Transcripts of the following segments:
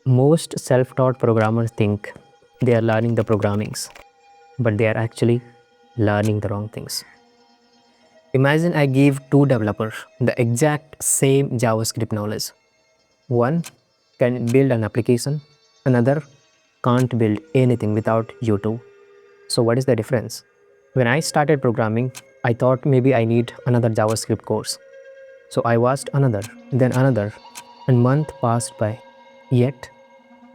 Most self-taught programmers think they are learning the programmings, but they are actually learning the wrong things. Imagine I give two developers the exact same JavaScript knowledge. One can build an application, another can't build anything without you two. So what is the difference? When I started programming, I thought maybe I need another JavaScript course. So I watched another, then another, and month passed by. Yet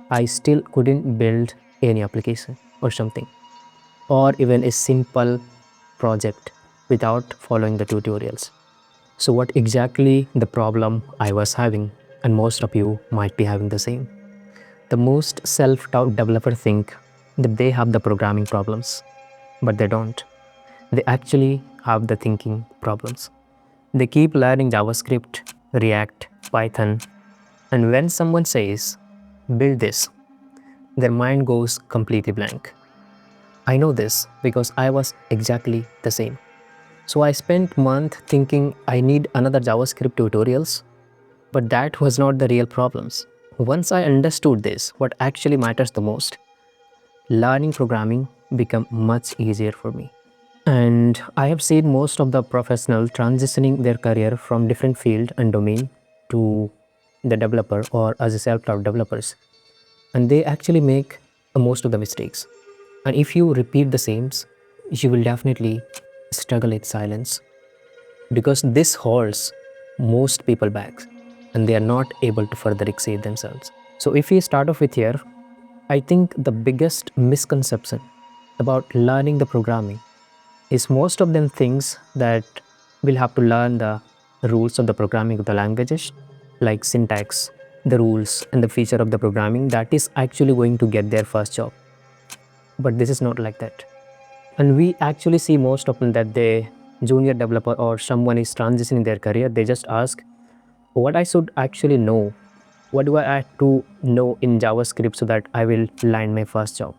I still couldn't build any application or something, or even a simple project without following the tutorials. So what exactly the problem I was having, and most of you might be having the same. The most self-taught developer think that they have the programming problems, but they don't. They actually have the thinking problems. They keep learning JavaScript, React, Python, and when someone says, build this, their mind goes completely blank. I know this because I was exactly the same. So I spent months thinking I need another JavaScript tutorials, but that was not the real problems. Once I understood this, what actually matters the most, learning programming became much easier for me. And I have seen most of the professionals transitioning their career from different field and domain to the developer or as a self-taught developers. And they actually make most of the mistakes. And if you repeat the same, you will definitely struggle in silence because this holds most people back and they are not able to further exceed themselves. So if we start off with here, I think the biggest misconception about learning the programming is most of them thinks that we'll have to learn the rules of the programming of the languages like syntax, the rules and the feature of the programming that is actually going to get their first job. But this is not like that. And we actually see most often that the junior developer or someone is transitioning their career, they just ask what I should actually know. What do I have to know in JavaScript so that I will land my first job?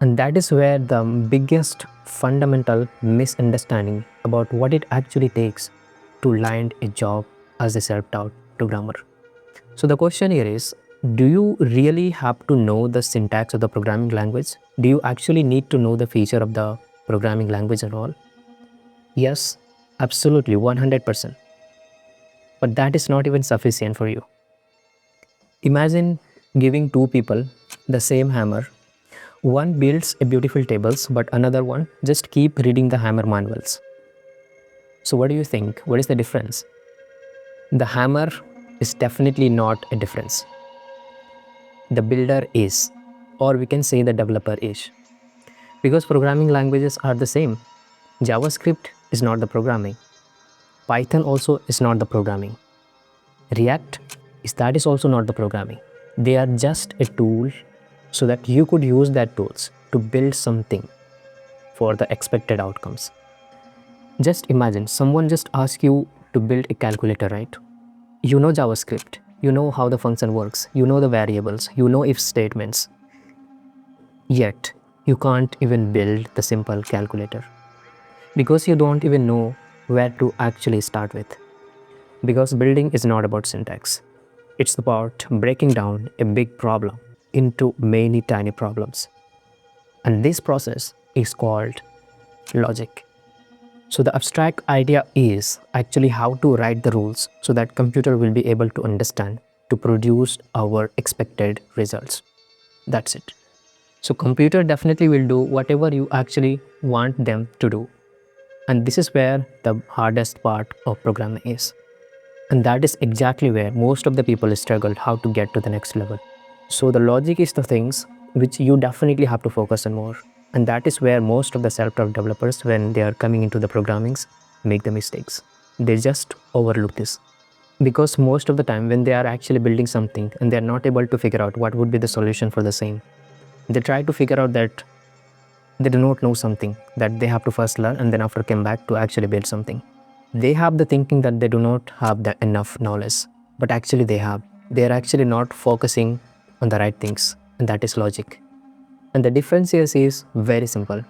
And that is where the biggest fundamental misunderstanding about what it actually takes to land a job as a self-taught programmer. So the question here is, do you really have to know the syntax of the programming language? Do you actually need to know the feature of the programming language at all? Yes, absolutely, 100%. But that is not even sufficient for you. Imagine giving two people the same hammer. One builds a beautiful tables, but another one just keep reading the hammer manuals. So what do you think? What is the difference? The hammer is definitely not a difference. The builder is, or we can say the developer is. Because programming languages are the same. JavaScript is not the programming. Python also is not the programming. React is also not the programming. They are just a tool so that you could use that tools to build something for the expected outcomes. Just imagine someone just asks you to build a calculator, right? You know JavaScript, you know how the function works, you know the variables, you know if statements. Yet you can't even build the simple calculator because you don't even know where to actually start with. Because building is not about syntax. It's about breaking down a big problem into many tiny problems. And this process is called logic. So the abstract idea is actually how to write the rules so that computer will be able to understand to produce our expected results. That's it. So computer definitely will do whatever you actually want them to do. And this is where the hardest part of programming is. And that is exactly where most of the people struggle how to get to the next level. So the logic is the things which you definitely have to focus on more. And that is where most of the self-taught developers, when they are coming into the programmings, make the mistakes. They just overlook this. Because most of the time when they are actually building something and they are not able to figure out what would be the solution for the same, they try to figure out that they do not know something that they have to first learn and then after come back to actually build something. They have the thinking that they do not have the enough knowledge, but actually they have. They are actually not focusing on the right things, and that is logic. And the difference here is very simple.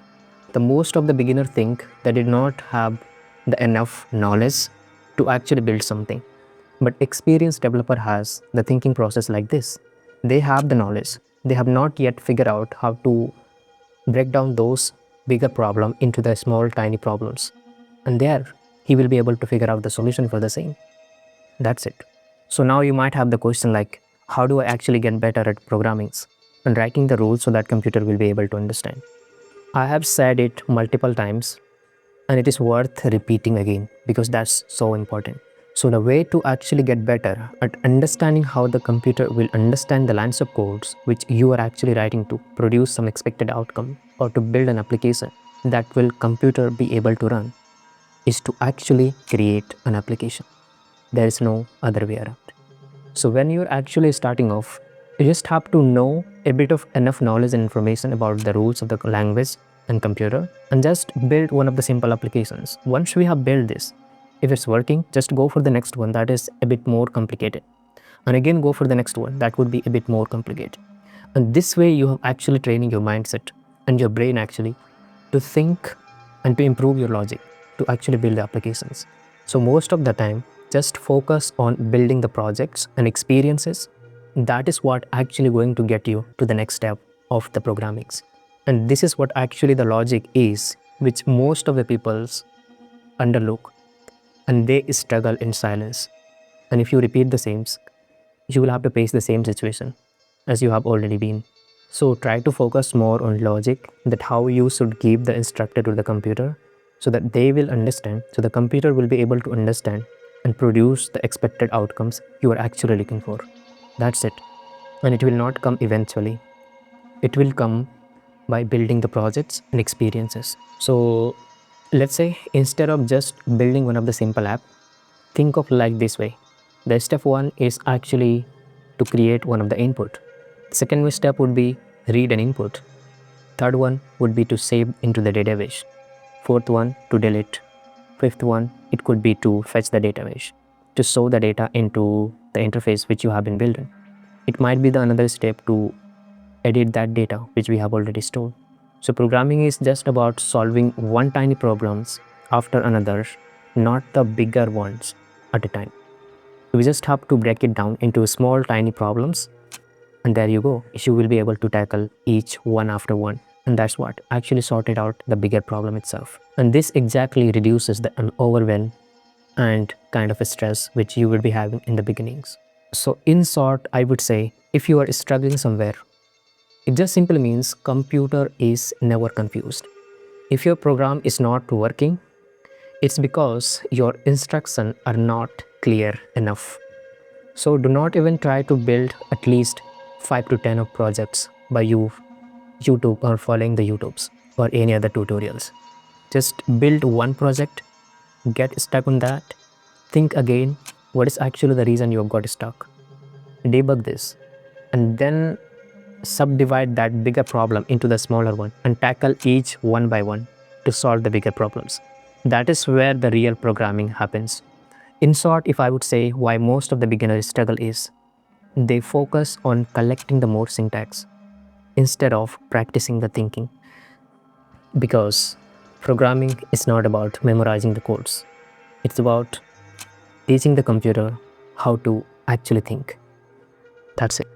The most of the beginner think they did not have the enough knowledge to actually build something. But experienced developer has the thinking process like this. They have the knowledge. They have not yet figured out how to break down those bigger problems into the small, tiny problems. And there, he will be able to figure out the solution for the same. That's it. So now you might have the question like, how do I actually get better at programming and writing the rules so that computer will be able to understand? I have said it multiple times, and it is worth repeating again because that's so important. So the way to actually get better at understanding how the computer will understand the lines of codes which you are actually writing to produce some expected outcome or to build an application that will computer be able to run is to actually create an application. There is no other way around. So when you're actually starting off, you just have to know a bit of enough knowledge and information about the rules of the language and computer and just build one of the simple applications. Once we have built this, if it's working, just go for the next one that is a bit more complicated. And again, go for the next one that would be a bit more complicated. And this way you have actually training your mindset and your brain actually to think and to improve your logic to actually build the applications. So most of the time, just focus on building the projects and experiences. That is what actually going to get you to the next step of the programming. And this is what actually the logic is, which most of the peoples underlook and they struggle in silence. And if you repeat the same, you will have to face the same situation as you have already been. So try to focus more on logic, that how you should give the instructor to the computer so that they will understand, so the computer will be able to understand and produce the expected outcomes you are actually looking for. That's it. And it will not come eventually. It will come by building the projects and experiences. So let's say instead of just building one of the simple app, think of like this way. The step one is actually to create one of the input. Second step would be read an input. Third one would be to save into the database. Fourth one to delete. Fifth one, it could be to fetch the database, to show the data into the interface which you have been building. It might be the another step to edit that data which we have already stored. So programming is just about solving one tiny problems after another, not the bigger ones at a time. We just have to break it down into small tiny problems, and there you go. You will be able to tackle each one after one. And that's what actually sorted out the bigger problem itself. And this exactly reduces the overwhelm and kind of a stress which you will be having in the beginnings. So in short, I would say if you are struggling somewhere, it just simply means computer is never confused. If your program is not working, it's because your instructions are not clear enough. So do not even try to build at least 5 to 10 of projects by YouTube or following the YouTubes or any other tutorials. Just build one project, get stuck on that, think again, what is actually the reason you have got stuck? Debug this, and then subdivide that bigger problem into the smaller one and tackle each one by one to solve the bigger problems. That is where the real programming happens. In short, if I would say why most of the beginners struggle is they focus on collecting the more syntax instead of practicing the thinking. Because programming is not about memorizing the codes. It's about teaching the computer how to actually think. That's it.